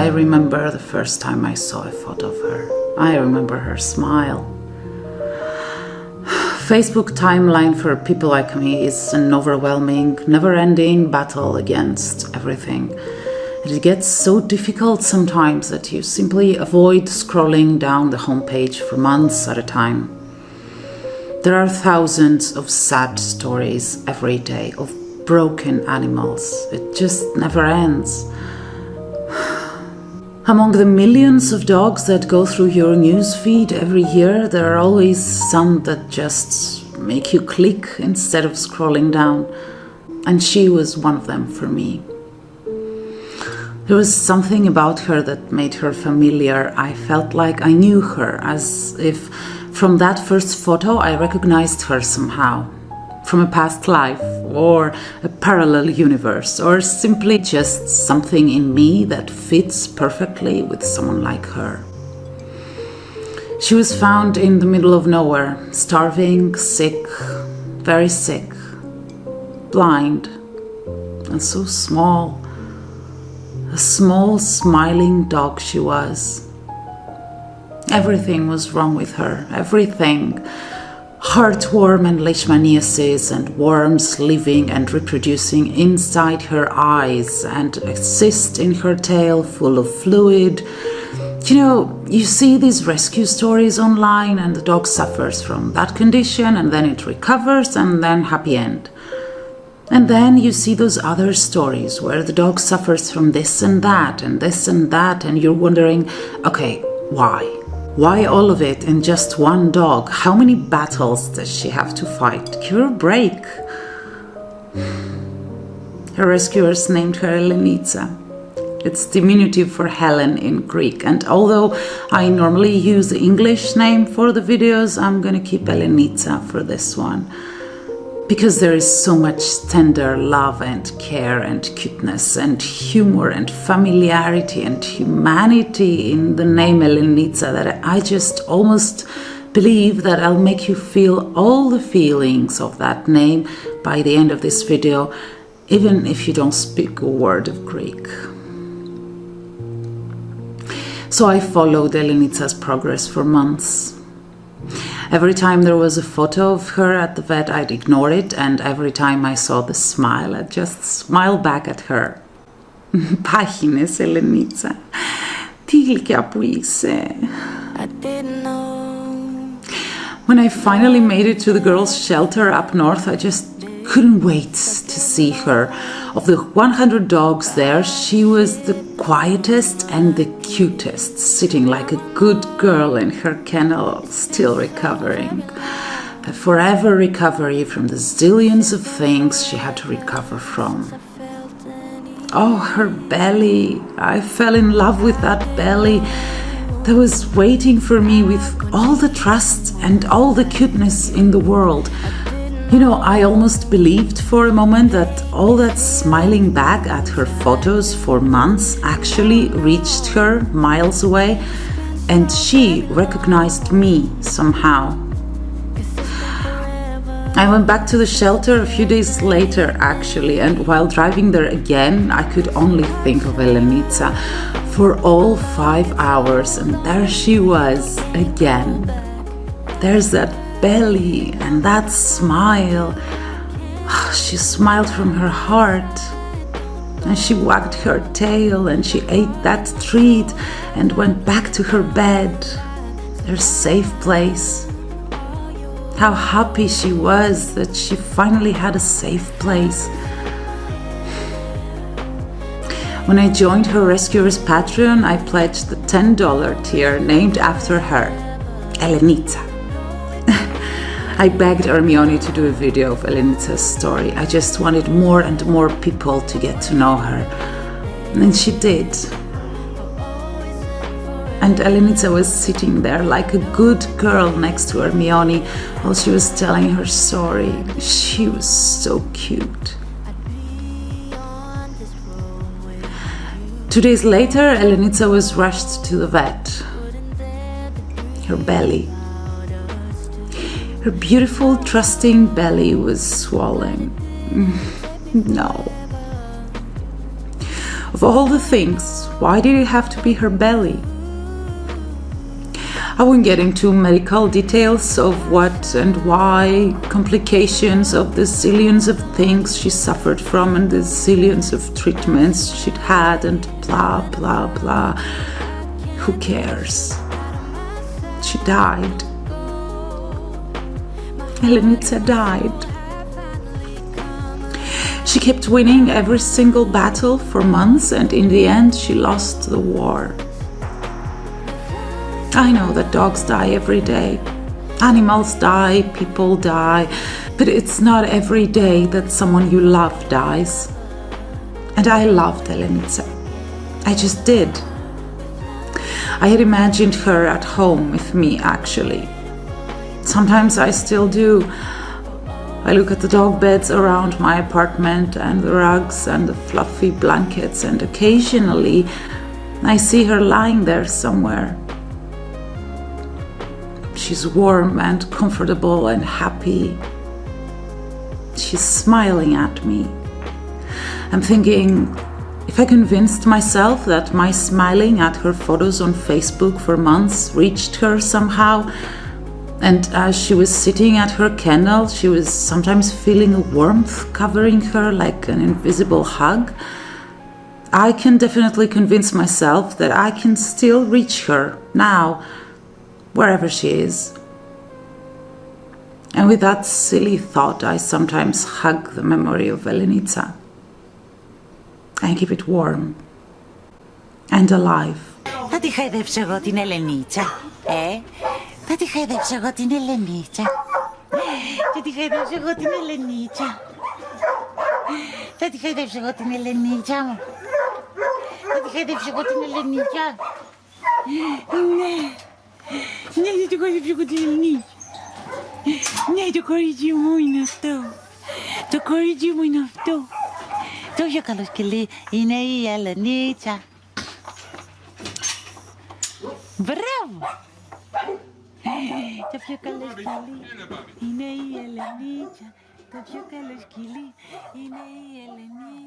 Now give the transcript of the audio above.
I remember the first time I saw a photo of her. I remember her smile. Facebook timeline for people like me is an overwhelming, never-ending battle against everything. And it gets so difficult sometimes that you simply avoid scrolling down the homepage for months at a time. There are thousands of sad stories every day of broken animals. It just never ends. Among the millions of dogs that go through your news feed every year, there are always some that just make you click instead of scrolling down. And she was one of them for me. There was something about her that made her familiar. I felt like I knew her, as if from that first photo I recognized her somehow. From a past life, or a parallel universe, or simply just something in me that fits perfectly with someone like her. She was found in the middle of nowhere, starving, sick, very sick, blind, and so small. A small, smiling dog she was. Everything was wrong with her, everything. Heartworm and leishmaniasis and worms living and reproducing inside her eyes and a cyst in her tail full of fluid. You know, you see these rescue stories online and the dog suffers from that condition and then it recovers and then happy end. And then you see those other stories where the dog suffers from this and that and this and that and you're wondering, okay, why? Why all of it in just one dog? How many battles does she have to fight? Give her a break. Her rescuers named her Elenitsa. It's diminutive for Helen in Greek, and although I normally use the English name for the videos, I'm gonna keep Elenitsa for this one. Because there is so much tender love and care and cuteness and humor and familiarity and humanity in the name Elenitsa that I just almost believe that I'll make you feel all the feelings of that name by the end of this video, even if you don't speak a word of Greek. So I followed Elenitsa's progress for months. Every time there was a photo of her at the vet, I'd ignore it, and every time I saw the smile, I'd just smile back at her. Πάχινες, Elenitsa. Τι γλυκιά που είσαι. When I finally made it to the girls' shelter up north, I just couldn't wait to see her. Of the 100 dogs there, she was the quietest and the cutest, sitting like a good girl in her kennel, still recovering. A forever recovery from the zillions of things she had to recover from. Oh, her belly. I fell in love with that belly that was waiting for me with all the trust and all the cuteness in the world. You know, I almost believed for a moment that all that smiling back at her photos for months actually reached her miles away, and she recognized me somehow. I went back to the shelter a few days later, actually, and while driving there again, I could only think of Elenitsa for all 5 hours, and there she was again. There's that belly and that smile. She smiled from her heart, and she wagged her tail and she ate that treat and went back to her bed, her safe place. How happy she was that she finally had a safe place. When I joined her rescuer's Patreon, I pledged the $10 tier named after her, Elenitsa. I begged Hermione to do a video of Elenitsa's story. I just wanted more and more people to get to know her. And she did. And Elenitsa was sitting there like a good girl next to Hermione while she was telling her story. She was so cute. 2 days later, Elenitsa was rushed to the vet. Her belly. Her beautiful, trusting belly was swollen. No. Of all the things, why did it have to be her belly? I won't get into medical details of what and why, complications of the zillions of things she suffered from and the zillions of treatments she'd had and blah, blah, blah. Who cares? She died. Elenitsa died. She kept winning every single battle for months, and in the end she lost the war. I know that dogs die every day. Animals die, people die, but it's not every day that someone you love dies. And I loved Elenitsa. I just did. I had imagined her at home with me, actually. Sometimes I still do. I look at the dog beds around my apartment and the rugs and the fluffy blankets, and occasionally I see her lying there somewhere. She's warm and comfortable and happy. She's smiling at me. I'm thinking, if I convinced myself that my smiling at her photos on Facebook for months reached her somehow, and as she was sitting at her kennel, she was sometimes feeling a warmth covering her like an invisible hug, I can definitely convince myself that I can still reach her now, wherever she is. And with that silly thought, I sometimes hug the memory of Elenitsa and keep it warm and alive. Θα τη χαϊδεύσω εγώ την Ελενίτσα, θα τη χαϊδεύσω εγώ την Ελενίτσα. Θα τη χαϊδεύσω εγώ την Ελενίτσα. Θα τη χαϊδεύσω εγώ την Ελενίτσα μου. Θα τη χαϊδεύσω εγώ την Ελενίτσα. Ναι. Ναι, θα τη χαϊδεύσω εγώ την Ελενίτσα. Ναι, το κορίτσι μου είναι αυτό. Το κορίτσι μου είναι αυτό. Το πιο καλό σκυλί είναι η Ελενίτσα. Μπράβο! Το πιο καλό σκυλί είναι η Ελενίτσα. Το πιο καλό σκυλί είναι η Ελενίτσα.